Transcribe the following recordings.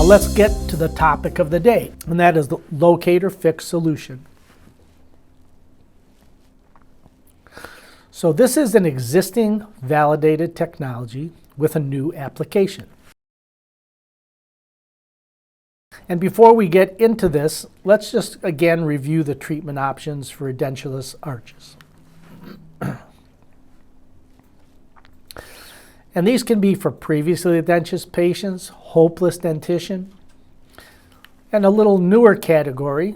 let's get to the topic of the day, and that is the LOCATOR Fixed solution. So this is an existing validated technology with a new application. And before we get into this, let's just again review the treatment options for edentulous arches. And these can be for previously edentulous patients, hopeless dentition, and a little newer category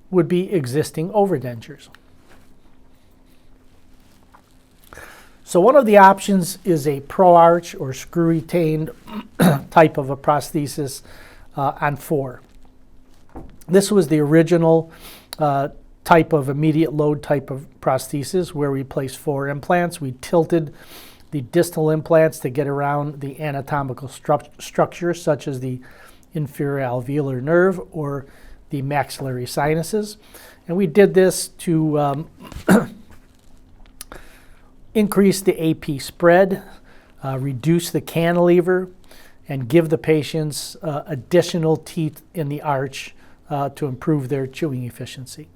would be existing overdentures. So one of the options is a pro-arch or screw-retained type of a prosthesis on 4. This was the original type of immediate load type of prosthesis where we placed 4 implants. We tilted the distal implants to get around the anatomical structure, such as the inferior alveolar nerve or the maxillary sinuses. And we did this to increase the AP spread, reduce the cantilever, and give the patients additional teeth in the arch to improve their chewing efficiency.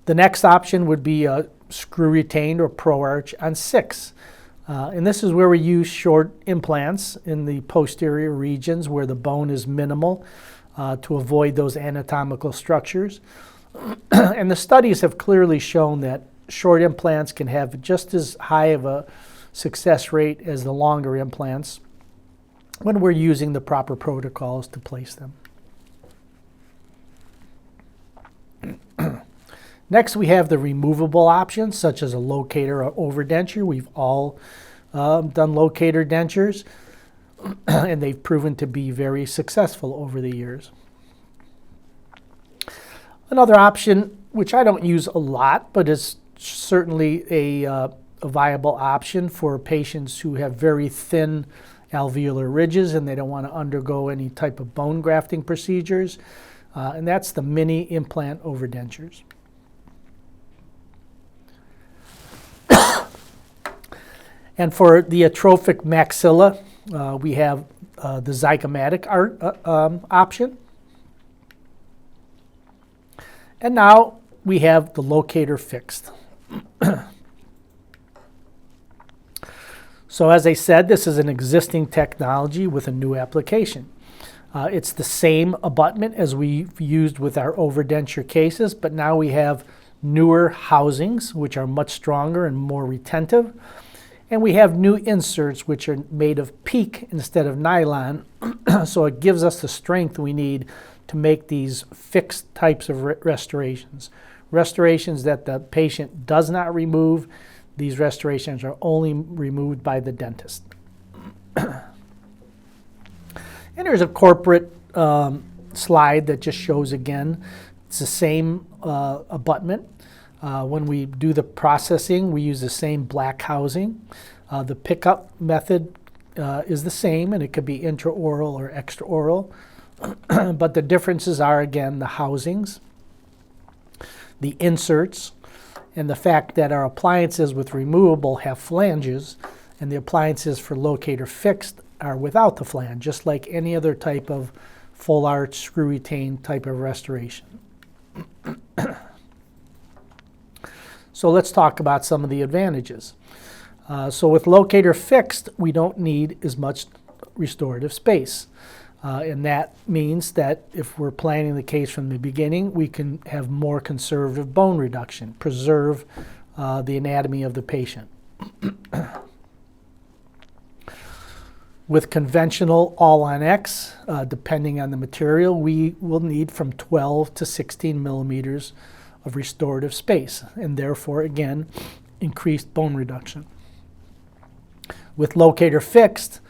The next option would be a screw-retained or pro-arch on 6. And this is where we use short implants in the posterior regions where the bone is minimal to avoid those anatomical structures. And the studies have clearly shown that short implants can have just as high of a success rate as the longer implants when we're using the proper protocols to place them. Next, we have the removable options, such as a locator or overdenture. We've all done locator dentures, and they've proven to be very successful over the years. Another option, which I don't use a lot, but is certainly a viable option for patients who have very thin alveolar ridges and they don't want to undergo any type of bone grafting procedures, and that's the mini implant overdentures. And for the atrophic maxilla, we have the zygomatic option. And now we have the LOCATOR Fixed. So as I said, this is an existing technology with a new application. It's the same abutment as we've used with our overdenture cases, but now we have newer housings, which are much stronger and more retentive. And we have new inserts, which are made of PEEK instead of nylon, so it gives us the strength we need to make these fixed types of restorations. Restorations that the patient does not remove. These restorations are only removed by the dentist. And there's a corporate slide that just shows again, it's the same abutment. When we do the processing, we use the same black housing. The pickup method is the same, and it could be intraoral or extraoral. But the differences are, again, the housings, the inserts, and the fact that our appliances with removable have flanges, and the appliances for LOCATOR Fixed are without the flange, just like any other type of full arch, screw-retained type of restoration. So let's talk about some of the advantages. So with LOCATOR Fixed, we don't need as much restorative space. And that means that if we're planning the case from the beginning, we can have more conservative bone reduction, preserve the anatomy of the patient. With conventional all-on-X, depending on the material, we will need from 12 to 16 millimeters of restorative space, and therefore, again, increased bone reduction. With LOCATOR Fixed,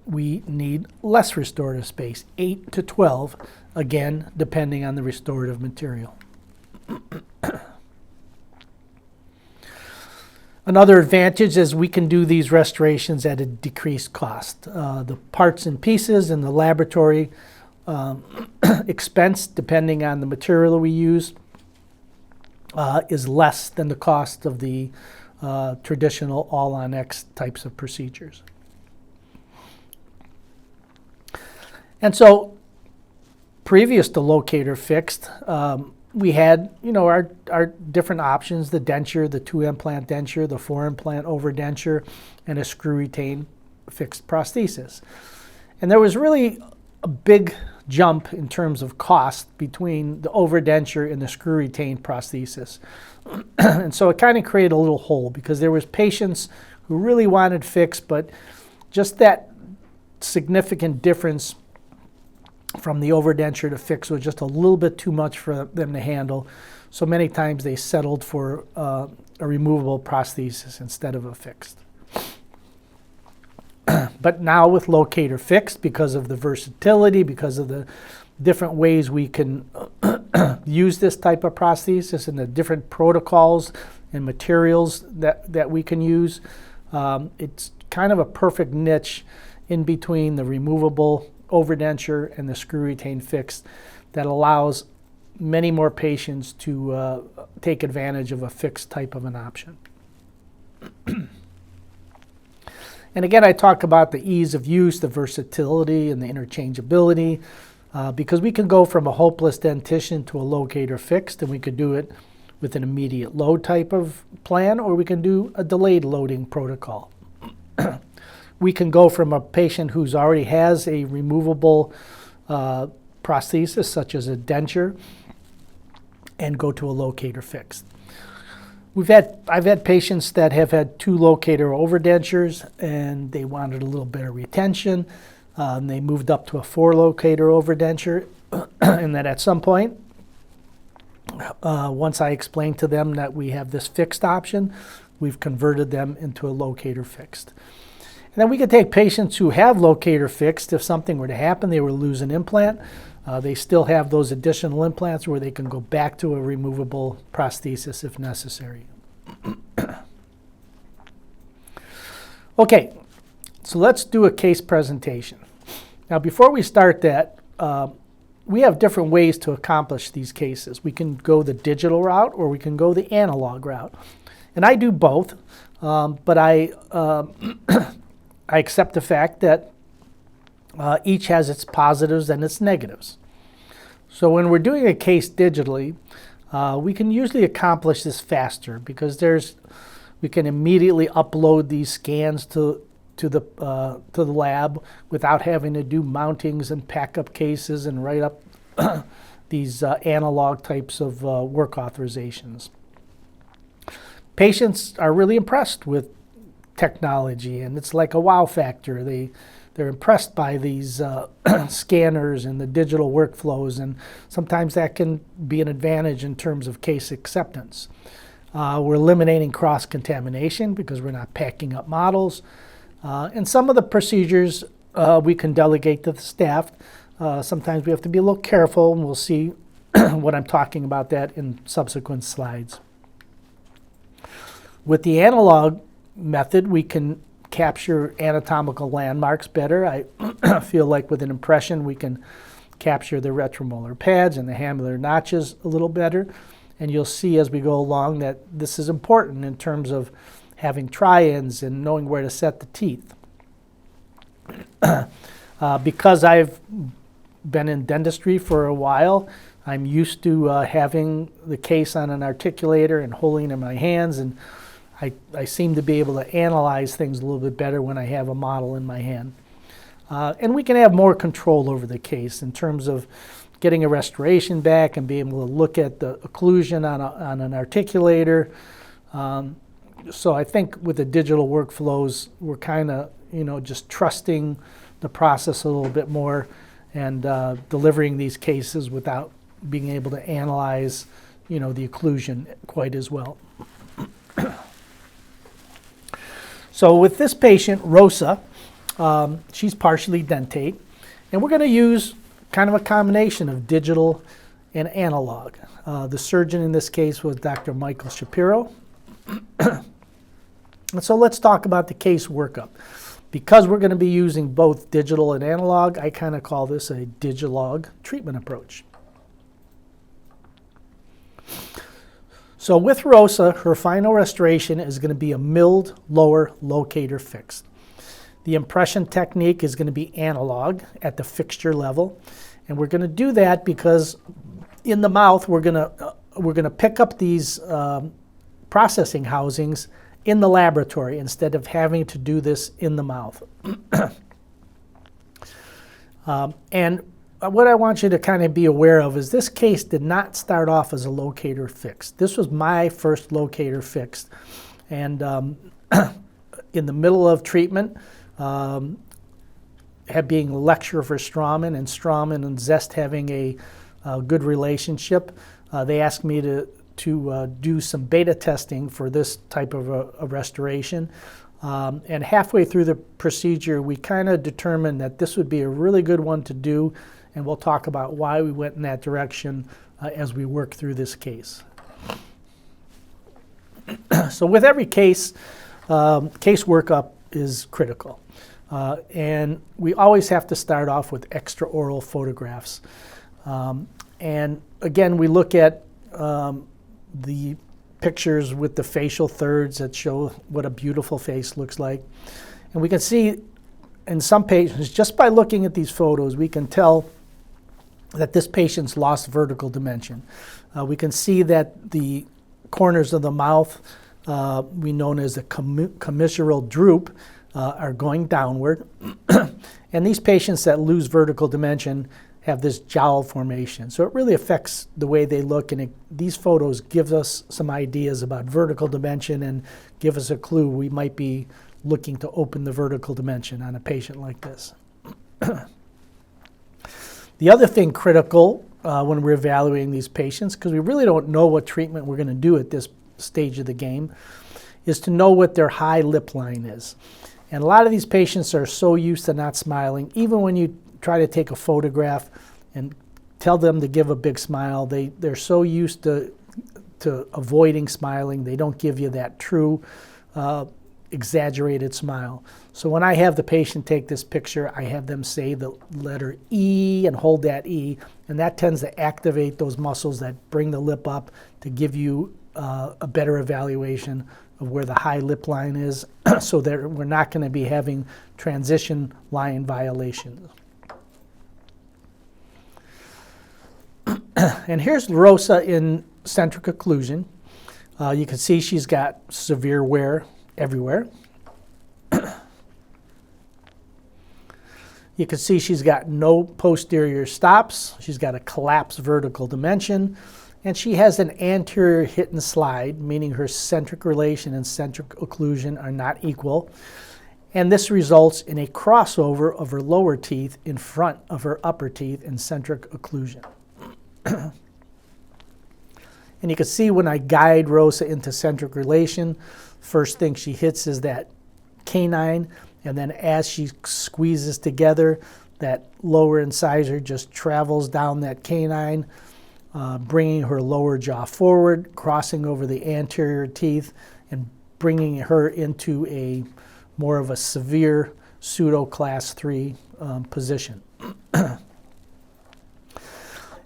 we need less restorative space, 8 to 12, again, depending on the restorative material. Another advantage is we can do these restorations at a decreased cost. The parts and pieces and the laboratory expense, depending on the material we use, is less than the cost of the traditional all-on-X types of procedures. And so previous to locator fixed, we had, our different options: the denture, the 2-implant denture, the 4-implant overdenture, and a screw retain fixed prosthesis. And there was really a big jump in terms of cost between the overdenture and the screw retain prosthesis. And so it kind of created a little hole, because there was patients who really wanted fixed, but just that significant difference from the overdenture to fixed was just a little bit too much for them to handle. So many times they settled for a removable prosthesis instead of a fixed. But now with locator fixed, because of the versatility, because of the different ways we can use this type of prosthesis and the different protocols and materials that we can use, it's kind of a perfect niche in between the removable overdenture and the screw retain fixed that allows many more patients to take advantage of a fixed type of an option. And again, I talk about the ease of use, the versatility, and the interchangeability, because we can go from a hopeless dentition to a locator fixed, and we could do it with an immediate load type of plan, or we can do a delayed loading protocol. We can go from a patient who's already has a removable prosthesis, such as a denture, and go to a locator fixed. I've had patients that have had 2 locator overdentures, and they wanted a little better retention. And they moved up to a 4 locator overdenture, and then at some point, once I explained to them that we have this fixed option, we've converted them into a locator fixed. And then we can take patients who have locator fixed. If something were to happen, they were to lose an implant, they still have those additional implants where they can go back to a removable prosthesis if necessary. Okay, so let's do a case presentation. Now, before we start that, we have different ways to accomplish these cases. We can go the digital route, or we can go the analog route. And I do both, but I accept the fact that each has its positives and its negatives. So when we're doing a case digitally, we can usually accomplish this faster, because we can immediately upload these scans to the lab without having to do mountings and pack up cases and write up these analog types of work authorizations. Patients are really impressed with technology, and it's like a wow factor. They're impressed by these scanners and the digital workflows, and sometimes that can be an advantage in terms of case acceptance. We're eliminating cross-contamination because we're not packing up models. And some of the procedures we can delegate to the staff. Sometimes we have to be a little careful, and we'll see what I'm talking about that in subsequent slides. With the analog method, we can capture anatomical landmarks better. I feel like with an impression, we can capture the retromolar pads and the hamular notches a little better. And you'll see as we go along that this is important in terms of having try-ins and knowing where to set the teeth. Because I've been in dentistry for a while, I'm used to having the case on an articulator and holding it in my hands, and I seem to be able to analyze things a little bit better when I have a model in my hand. And we can have more control over the case in terms of getting a restoration back and being able to look at the occlusion on an articulator. So I think with the digital workflows, we're kind of, just trusting the process a little bit more and delivering these cases without being able to analyze, the occlusion quite as well. So with this patient, Rosa, she's partially dentate, and we're going to use kind of a combination of digital and analog. The surgeon in this case was Dr. Michael Shapiro. And so let's talk about the case workup. Because we're going to be using both digital and analog, I kind of call this a digilog treatment approach. So with Rosa, her final restoration is going to be a milled lower locator fixed. The impression technique is going to be analog at the fixture level. And we're going to do that because in the mouth, we're going to pick up these processing housings in the laboratory instead of having to do this in the mouth. And what I want you to kind of be aware of is this case did not start off as a locator fixed. This was my first locator fixed. And in the middle of treatment, being a lecturer for Straumann and Zest having a good relationship, they asked me to do some beta testing for this type of a restoration. And halfway through the procedure, we kind of determined that this would be a really good one to do, and we'll talk about why we went in that direction as we work through this case. So with every case, case workup is critical. And we always have to start off with extraoral photographs. And again, we look at the pictures with the facial thirds that show what a beautiful face looks like. And we can see in some patients, just by looking at these photos, we can tell that this patient's lost vertical dimension. We can see that the corners of the mouth, we known as the commissural droop, are going downward. And these patients that lose vertical dimension have this jowl formation. So it really affects the way they look, and these photos give us some ideas about vertical dimension and give us a clue we might be looking to open the vertical dimension on a patient like this. The other thing critical when we're evaluating these patients, because we really don't know what treatment we're going to do at this stage of the game, is to know what their high lip line is. And a lot of these patients are so used to not smiling, even when you try to take a photograph and tell them to give a big smile, they're so used to avoiding smiling, they don't give you that true exaggerated smile. So when I have the patient take this picture, I have them say the letter E and hold that E, and that tends to activate those muscles that bring the lip up to give you a better evaluation of where the high lip line is, so that we're not going to be having transition line violations. And here's Rosa in centric occlusion. You can see she's got severe wear everywhere. You can see she's got no posterior stops. She's got a collapsed vertical dimension. And she has an anterior hit and slide, meaning her centric relation and centric occlusion are not equal. And this results in a crossover of her lower teeth in front of her upper teeth in centric occlusion. And you can see when I guide Rosa into centric relation, first thing she hits is that canine, and then as she squeezes together, that lower incisor just travels down that canine, bringing her lower jaw forward, crossing over the anterior teeth, and bringing her into a more of a severe pseudo class 3 position.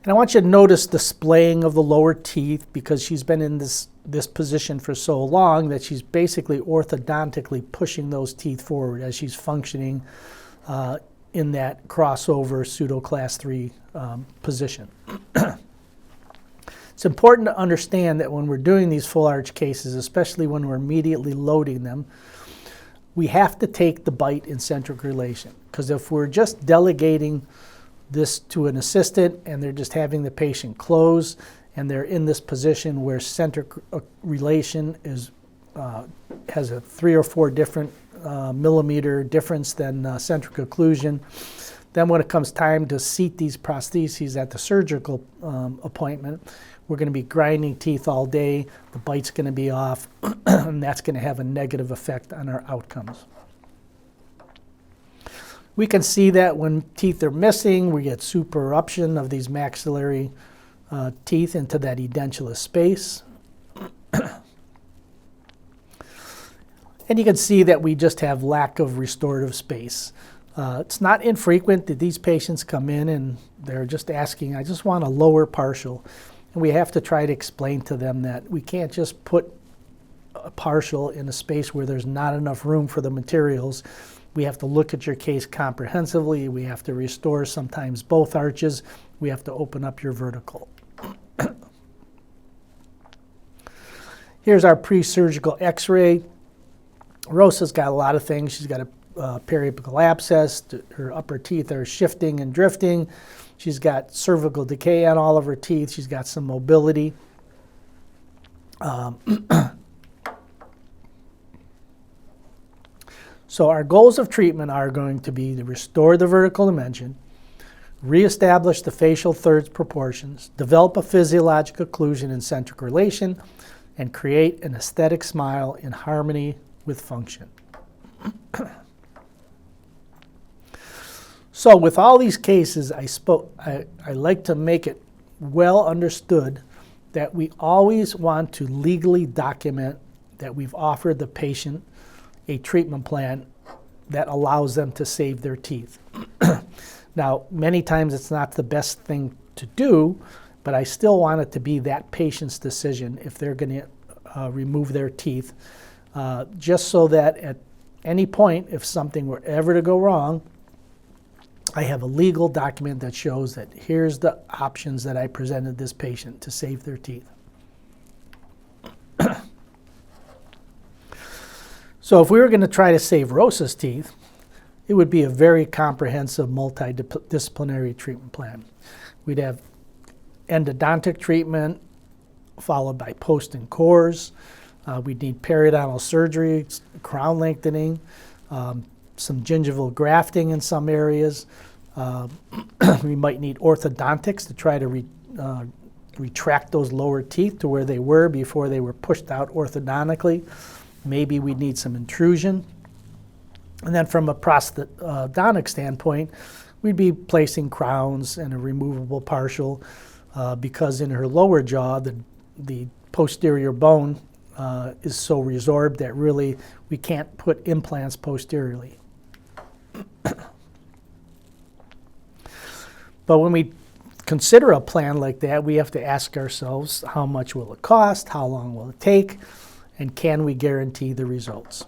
And I want you to notice the splaying of the lower teeth, because she's been in this position for so long that she's basically orthodontically pushing those teeth forward as she's functioning in that crossover pseudo class 3 position. It's important to understand that when we're doing these full arch cases, especially when we're immediately loading them, we have to take the bite in centric relation, because if we're just delegating this to an assistant and they're just having the patient close and they're in this position where centric relation is has a 3 or 4 different millimeter difference than centric occlusion, then when it comes time to seat these prostheses at the surgical appointment, we're going to be grinding teeth all day, the bite's going to be off, and that's going to have a negative effect on our outcomes. We can see that when teeth are missing, we get supereruption of these maxillary teeth into that edentulous space. And you can see that we just have lack of restorative space. It's not infrequent that these patients come in and they're just asking, I just want a lower partial. And we have to try to explain to them that we can't just put a partial in a space where there's not enough room for the materials. We have to look at your case comprehensively. We have to restore sometimes both arches. We have to open up your vertical. Here's our pre-surgical x-ray. Rosa's got a lot of things. She's got a periapical abscess. Her upper teeth are shifting and drifting. She's got cervical decay on all of her teeth. She's got some mobility. So our goals of treatment are going to be to restore the vertical dimension, reestablish the facial thirds proportions, develop a physiologic occlusion and centric relation, and create an aesthetic smile in harmony with function. So with all these cases, I like to make it well understood that we always want to legally document that we've offered the patient a treatment plan that allows them to save their teeth. Now, many times it's not the best thing to do, but I still want it to be that patient's decision if they're going to remove their teeth, just so that at any point, if something were ever to go wrong, I have a legal document that shows that here's the options that I presented this patient to save their teeth. So if we were going to try to save Rosa's teeth, it would be a very comprehensive multidisciplinary treatment plan. We'd have endodontic treatment followed by post and cores. We'd need periodontal surgery, crown lengthening, some gingival grafting in some areas. We might need orthodontics to try to retract those lower teeth to where they were before they were pushed out orthodontically. Maybe we'd need some intrusion. And then from a prosthodontic standpoint, we'd be placing crowns and a removable partial because in her lower jaw, the posterior bone is so resorbed that really we can't put implants posteriorly. But when we consider a plan like that, we have to ask ourselves, how much will it cost? How long will it take? And can we guarantee the results?